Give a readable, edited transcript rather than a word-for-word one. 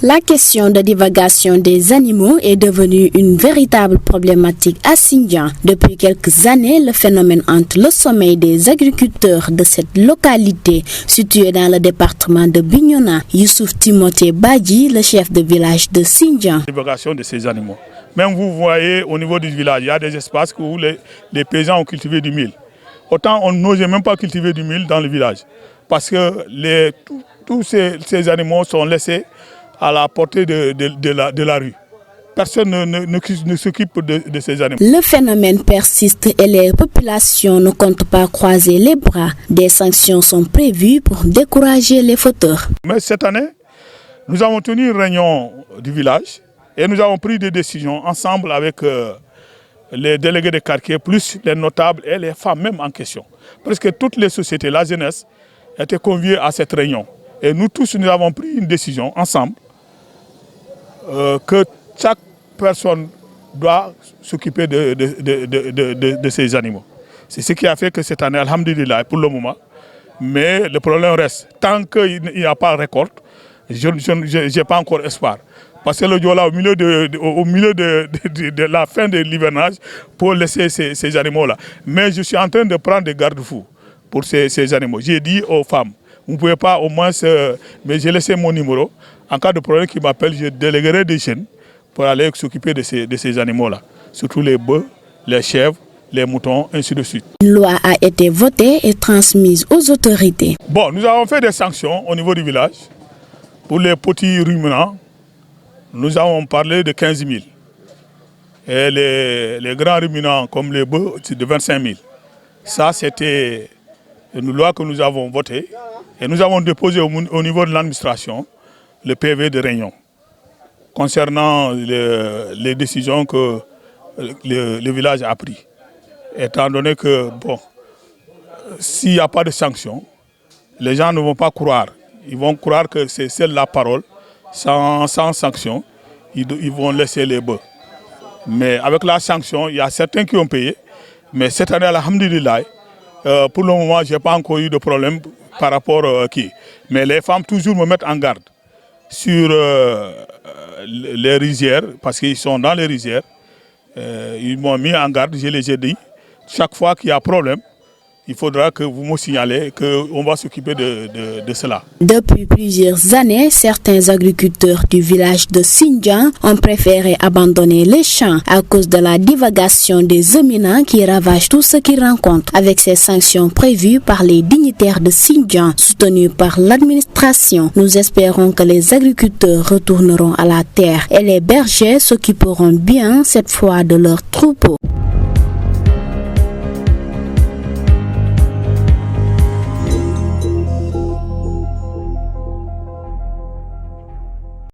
La question de divagation des animaux est devenue une véritable problématique à Sindian. Depuis quelques années, le phénomène hante le sommeil des agriculteurs de cette localité située dans le département de Bignona. Youssouf Timothée Badji, le chef de village de Sindian. La divagation de ces animaux. Même vous voyez au niveau du village, il y a des espaces où les paysans ont cultivé du mil. Autant on n'osait même pas cultiver du mil dans le village parce que tous ces animaux sont laissés à la portée de la rue. Personne ne s'occupe de ces animaux. Le phénomène persiste et les populations ne comptent pas croiser les bras. Des sanctions sont prévues pour décourager les fauteurs. Mais cette année, nous avons tenu une réunion du village et nous avons pris des décisions ensemble avec les délégués de quartier, plus les notables et les femmes même en question. Parce que toutes les sociétés, la jeunesse, étaient conviées à cette réunion. Et nous tous, nous avons pris une décision ensemble que chaque personne doit s'occuper de ces animaux. C'est ce qui a fait que cette année, alhamdulillah, pour le moment, mais le problème reste. Tant qu'il n'y a pas de récolte, je n'ai pas encore espoir. Parce que le Diola, au milieu de la fin de l'hivernage, pour laisser ces animaux-là. Mais je suis en train de prendre des garde-fous pour ces animaux. J'ai dit aux femmes, vous ne pouvez pas au moins, mais j'ai laissé mon numéro. En cas de problème qui m'appelle, je déléguerai des jeunes pour aller s'occuper de ces animaux-là. Surtout les bœufs, les chèvres, les moutons, ainsi de suite. Une loi a été votée et transmise aux autorités. Bon, nous avons fait des sanctions au niveau du village. Pour les petits ruminants, nous avons parlé de 15 000. Et les grands ruminants, comme les bœufs, c'est de 25 000. Ça, c'était une loi que nous avons votée. Et nous avons déposé au niveau de l'administration le PV de réunion concernant les décisions que le village a prises. Étant donné que, bon, s'il n'y a pas de sanctions, les gens ne vont pas croire. Ils vont croire que c'est celle la parole. Sans sanction, ils vont laisser les bœufs. Mais avec la sanction, il y a certains qui ont payé. Mais cette année, alhamdulillah, pour le moment, je n'ai pas encore eu de problème par rapport à qui. Mais les femmes toujours me mettent en garde sur les rizières, parce qu'ils sont dans les rizières. Ils m'ont mis en garde, je les ai dit. Chaque fois qu'il y a problème, il faudra que vous me signalez qu'on va s'occuper de cela. Depuis plusieurs années, certains agriculteurs du village de Sindian ont préféré abandonner les champs à cause de la divagation des éminents qui ravagent tout ce qu'ils rencontrent. Avec ces sanctions prévues par les dignitaires de Sindian, soutenues par l'administration, nous espérons que les agriculteurs retourneront à la terre et les bergers s'occuperont bien cette fois de leurs troupeaux.